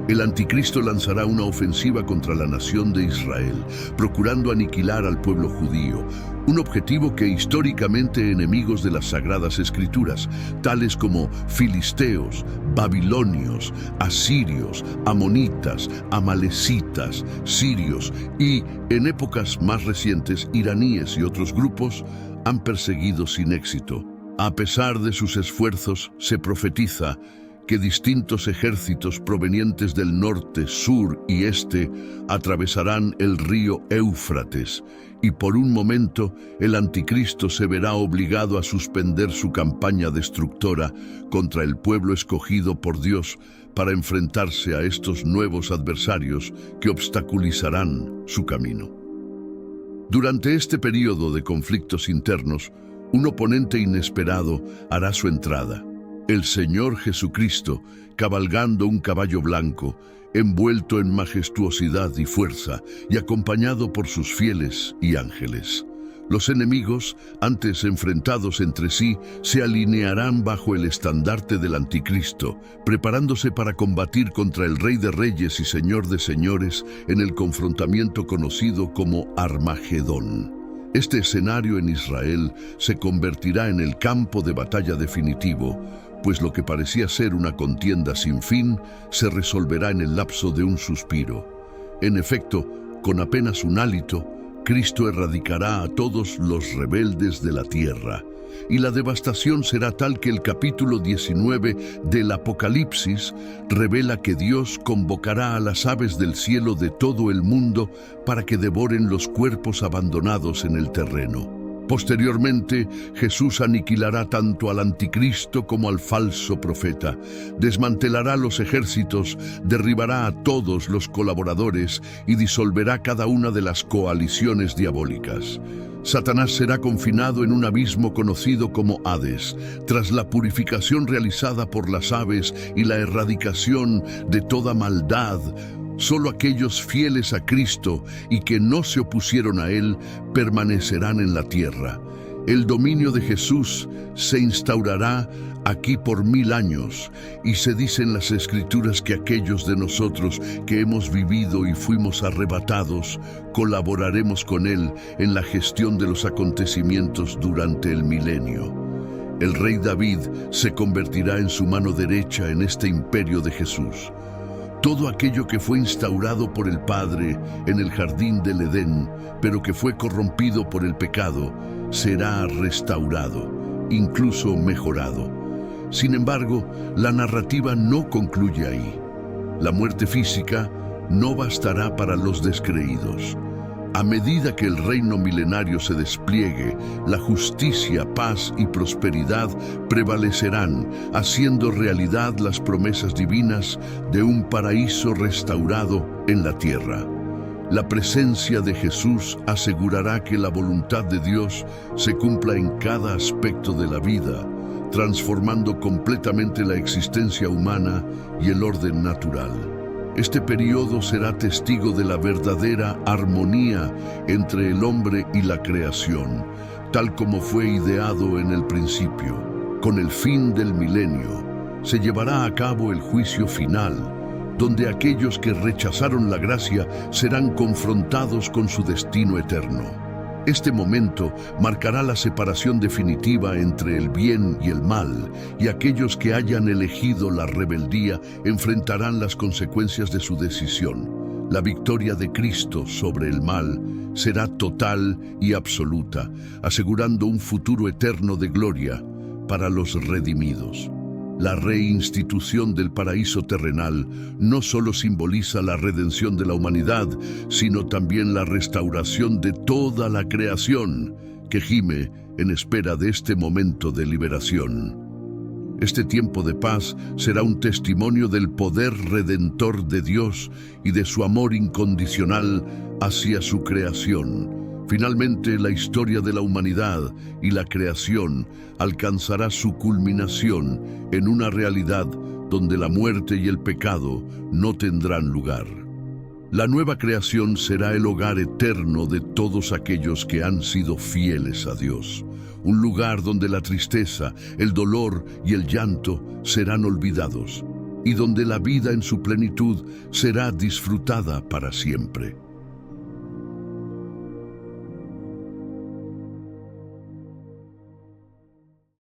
El anticristo lanzará una ofensiva contra la nación de Israel, procurando aniquilar al pueblo judío, un objetivo que históricamente enemigos de las Sagradas Escrituras, tales como filisteos, babilonios, asirios, amonitas, amalecitas, sirios y, en épocas más recientes, iraníes y otros grupos, han perseguido sin éxito. A pesar de sus esfuerzos, se profetiza que distintos ejércitos provenientes del norte, sur y este atravesarán el río Éufrates, y por un momento el anticristo se verá obligado a suspender su campaña destructora contra el pueblo escogido por Dios para enfrentarse a estos nuevos adversarios que obstaculizarán su camino. Durante este periodo de conflictos internos, un oponente inesperado hará su entrada. El Señor Jesucristo, cabalgando un caballo blanco, envuelto en majestuosidad y fuerza, y acompañado por sus fieles y ángeles. Los enemigos, antes enfrentados entre sí, se alinearán bajo el estandarte del anticristo, preparándose para combatir contra el Rey de Reyes y Señor de Señores en el confrontamiento conocido como Armagedón. Este escenario en Israel se convertirá en el campo de batalla definitivo, pues lo que parecía ser una contienda sin fin se resolverá en el lapso de un suspiro. En efecto, con apenas un hálito, Cristo erradicará a todos los rebeldes de la tierra, y la devastación será tal que el capítulo 19 del Apocalipsis revela que Dios convocará a las aves del cielo de todo el mundo para que devoren los cuerpos abandonados en el terreno. Posteriormente, Jesús aniquilará tanto al anticristo como al falso profeta, desmantelará los ejércitos, derribará a todos los colaboradores y disolverá cada una de las coaliciones diabólicas. Satanás será confinado en un abismo conocido como Hades, tras la purificación realizada por las aves y la erradicación de toda maldad. Solo aquellos fieles a Cristo y que no se opusieron a Él permanecerán en la tierra. El dominio de Jesús se instaurará aquí por 1000 años, y se dice en las Escrituras que aquellos de nosotros que hemos vivido y fuimos arrebatados, colaboraremos con Él en la gestión de los acontecimientos durante el milenio. El rey David se convertirá en su mano derecha en este imperio de Jesús. Todo aquello que fue instaurado por el Padre en el jardín del Edén, pero que fue corrompido por el pecado, será restaurado, incluso mejorado. Sin embargo, la narrativa no concluye ahí. La muerte física no bastará para los descreídos. A medida que el reino milenario se despliegue, la justicia, paz y prosperidad prevalecerán, haciendo realidad las promesas divinas de un paraíso restaurado en la tierra. La presencia de Jesús asegurará que la voluntad de Dios se cumpla en cada aspecto de la vida, transformando completamente la existencia humana y el orden natural. Este periodo será testigo de la verdadera armonía entre el hombre y la creación, tal como fue ideado en el principio. Con el fin del milenio, se llevará a cabo el juicio final, donde aquellos que rechazaron la gracia serán confrontados con su destino eterno. Este momento marcará la separación definitiva entre el bien y el mal, y aquellos que hayan elegido la rebeldía enfrentarán las consecuencias de su decisión. La victoria de Cristo sobre el mal será total y absoluta, asegurando un futuro eterno de gloria para los redimidos. La reinstitución del paraíso terrenal no solo simboliza la redención de la humanidad, sino también la restauración de toda la creación que gime en espera de este momento de liberación. Este tiempo de paz será un testimonio del poder redentor de Dios y de su amor incondicional hacia su creación. Finalmente, la historia de la humanidad y la creación alcanzará su culminación en una realidad donde la muerte y el pecado no tendrán lugar. La nueva creación será el hogar eterno de todos aquellos que han sido fieles a Dios. Un lugar donde la tristeza, el dolor y el llanto serán olvidados, y donde la vida en su plenitud será disfrutada para siempre.